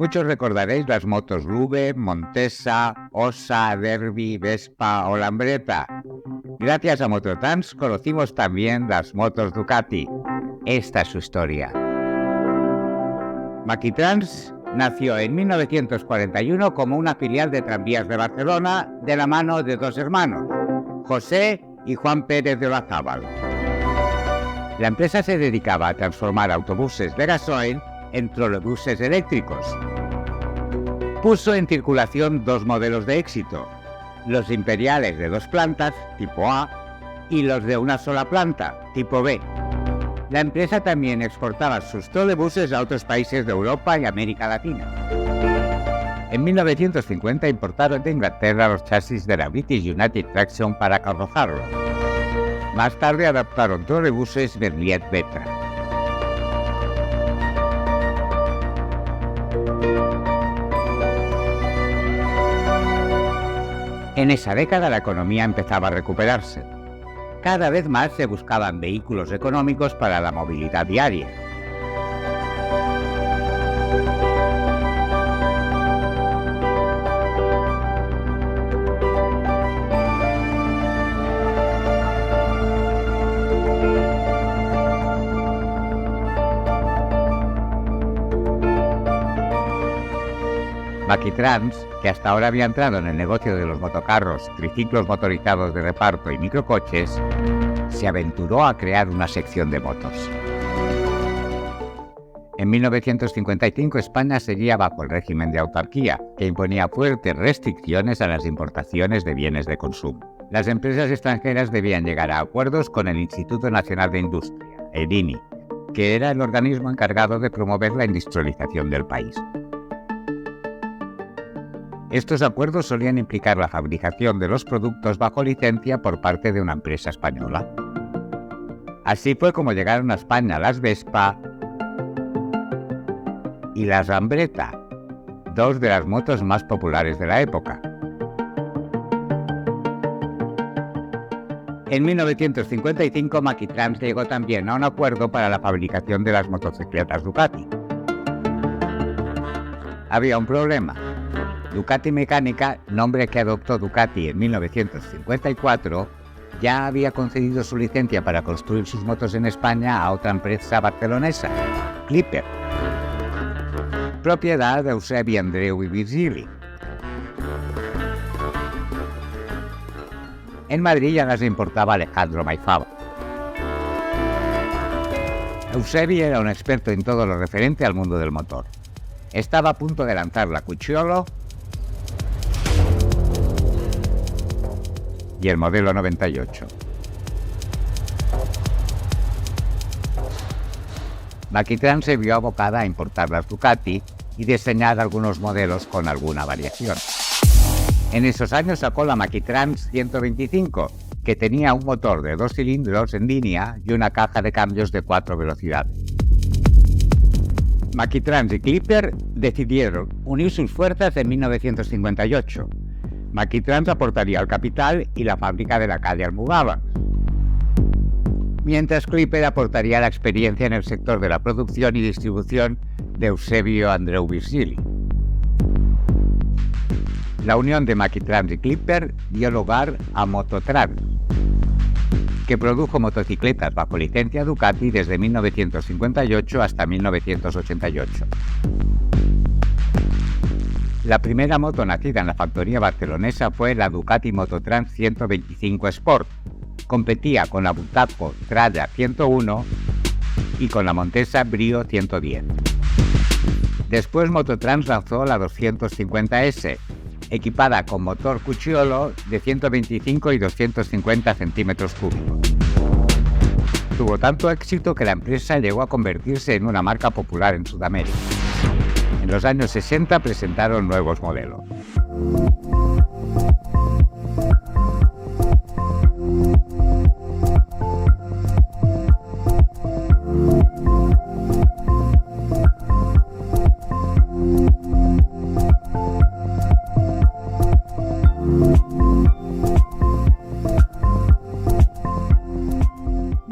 Muchos recordaréis las motos Rube, Montesa, Ossa, Derby, Vespa o Lambretta. Gracias a Mototrans conocimos también las motos Ducati. Esta es su historia. Maquitrans nació en 1941 como una filial de Tranvías de Barcelona de la mano de dos hermanos, José y Juan Pérez de Olazábal. La empresa se dedicaba a transformar autobuses de gasoil en trolebuses eléctricos. Puso en circulación dos modelos de éxito, los imperiales de 2 plantas, tipo A, y los de una sola planta, tipo B. La empresa también exportaba sus trolebuses a otros países de Europa y América Latina. En 1950 importaron de Inglaterra los chasis de la British United Traction para carrozaros. Más tarde adaptaron trolebuses Berliet Vetra. En esa década la economía empezaba a recuperarse. Cada vez más se buscaban vehículos económicos para la movilidad diaria. Maquitrans, que hasta ahora había entrado en el negocio de los motocarros, triciclos motorizados de reparto y microcoches, se aventuró a crear una sección de motos. En 1955 España seguía bajo el régimen de autarquía, que imponía fuertes restricciones a las importaciones de bienes de consumo. Las empresas extranjeras debían llegar a acuerdos con el Instituto Nacional de Industria, el INI, que era el organismo encargado de promover la industrialización del país. Estos acuerdos solían implicar la fabricación de los productos bajo licencia por parte de una empresa española. Así fue como llegaron a España las Vespa y las Lambretta, dos de las motos más populares de la época. En 1955 Maquitrans llegó también a un acuerdo para la fabricación de las motocicletas Ducati. Había un problema. Ducati Mecánica, nombre que adoptó Ducati en 1954, ya había concedido su licencia para construir sus motos en España a otra empresa barcelonesa, Clipper, propiedad de Eusebi Andreu y Virgili. En Madrid ya las importaba Alejandro Maifava. Eusebi era un experto en todo lo referente al mundo del motor. Estaba a punto de lanzar la Cucciolo y el modelo 98. Maquitrans se vio abocada a importar las Ducati y diseñar algunos modelos con alguna variación. En esos años sacó la Maquitrans 125, que tenía un motor de 2 cilindros en línea y una caja de cambios de 4 velocidades. Maquitrans y Clipper decidieron unir sus fuerzas en 1958. Maquitrans aportaría el capital y la fábrica de la calle Almudaba, mientras Clipper aportaría la experiencia en el sector de la producción y distribución de Eusebio Andreu Virgili. La unión de Maquitrans y Clipper dio lugar a Mototrans, que produjo motocicletas bajo licencia Ducati desde 1958 hasta 1988. La primera moto nacida en la factoría barcelonesa fue la Ducati Mototrans 125 Sport. Competía con la Butaco Tralla 101 y con la Montesa Brio 110. Después Mototrans lanzó la 250S, equipada con motor Cucciolo de 125 y 250 centímetros cúbicos. Tuvo tanto éxito que la empresa llegó a convertirse en una marca popular en Sudamérica. En los años 60 presentaron nuevos modelos.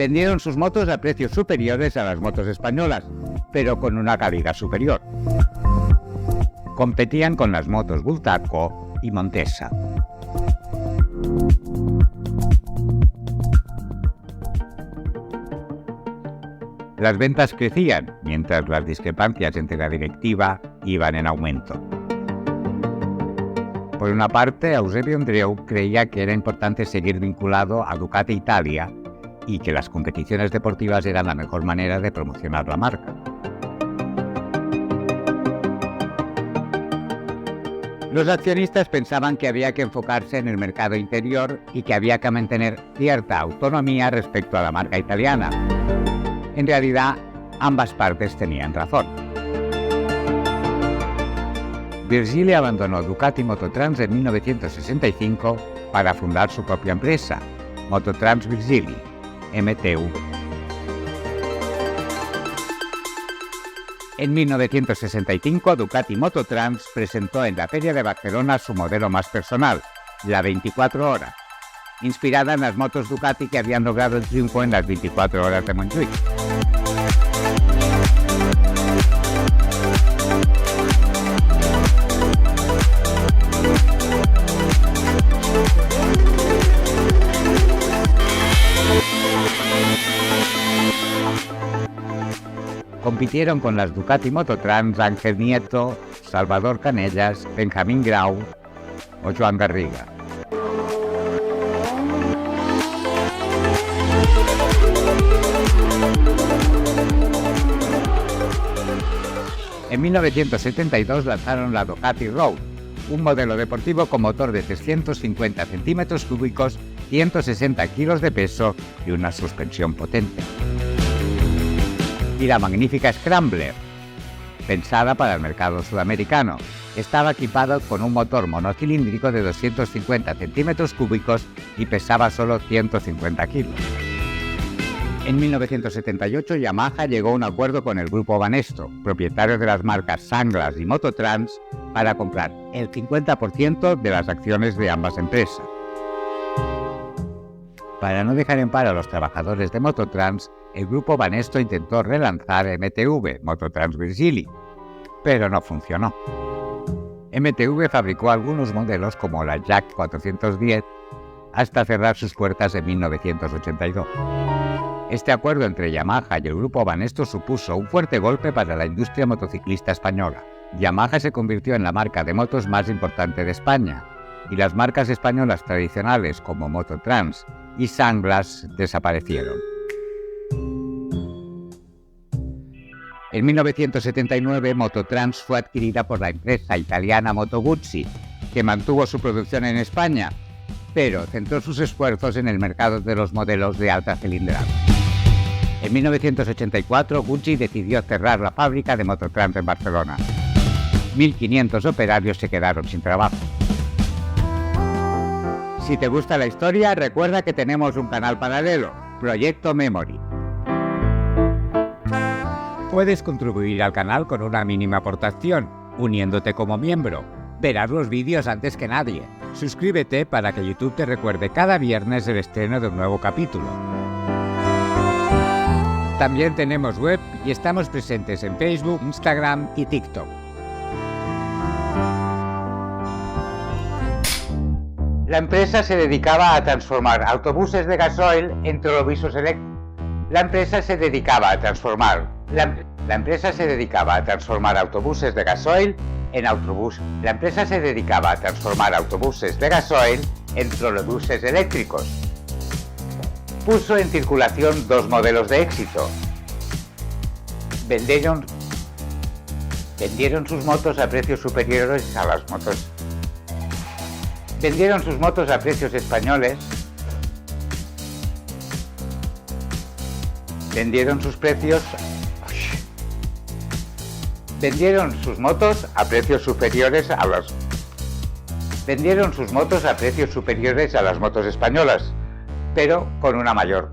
Vendieron sus motos a precios superiores a las motos españolas, pero con una calidad superior. Competían con las motos Bultaco y Montesa. Las ventas crecían, mientras las discrepancias entre la directiva iban en aumento. Por una parte, Eusebio Andreu creía que era importante seguir vinculado a Ducati Italia y que las competiciones deportivas eran la mejor manera de promocionar la marca. Los accionistas pensaban que había que enfocarse en el mercado interior y que había que mantener cierta autonomía respecto a la marca italiana. En realidad, ambas partes tenían razón. Virgili abandonó Ducati Mototrans en 1965 para fundar su propia empresa, Mototrans Virgili, MTV. En 1965, Ducati Mototrans presentó en la Feria de Barcelona su modelo más personal, la 24 horas, inspirada en las motos Ducati que habían logrado el triunfo en las 24 horas de Montjuïc. Compitieron con las Ducati Mototrans Ángel Nieto, Salvador Canellas, Benjamín Grau o Joan Garriga. En 1972 lanzaron la Ducati Road, un modelo deportivo con motor de 350 centímetros cúbicos, 160 kilos de peso y una suspensión potente. Y la magnífica Scrambler, pensada para el mercado sudamericano, estaba equipado con un motor monocilíndrico de 250 centímetros cúbicos y pesaba solo 150 kilos. En 1978, Yamaha llegó a un acuerdo con el grupo Banesto, propietario de las marcas Sunglass y Mototrans, para comprar el 50% de las acciones de ambas empresas. Para no dejar en paro a los trabajadores de Mototrans, el grupo Banesto intentó relanzar MTV, Mototrans Virgili, pero no funcionó. MTV fabricó algunos modelos como la Jack 410 hasta cerrar sus puertas en 1982. Este acuerdo entre Yamaha y el grupo Banesto supuso un fuerte golpe para la industria motociclista española. Yamaha se convirtió en la marca de motos más importante de España, y las marcas españolas tradicionales como Mototrans y Sunglass desaparecieron. En 1979, Mototrans fue adquirida por la empresa italiana Moto Guzzi, que mantuvo su producción en España, pero centró sus esfuerzos en el mercado de los modelos de alta cilindrada. En 1984, Guzzi decidió cerrar la fábrica de Mototrans en Barcelona. 1.500 operarios se quedaron sin trabajo. Si te gusta la historia, recuerda que tenemos un canal paralelo, Proyecto Memory. Puedes contribuir al canal con una mínima aportación, uniéndote como miembro. Verás los vídeos antes que nadie. Suscríbete para que YouTube te recuerde cada viernes el estreno de un nuevo capítulo. También tenemos web y estamos presentes en Facebook, Instagram y TikTok. La empresa se dedicaba a transformar autobuses de gasoil en trolebuses eléctricos. La empresa se dedicaba a transformar autobuses de gasoil en trolebuses eléctricos. Puso en circulación dos modelos de éxito. Vendieron sus motos a precios superiores a las motos. Vendieron sus motos a precios españoles. Vendieron sus motos a precios superiores a las motos españolas, pero con una mayor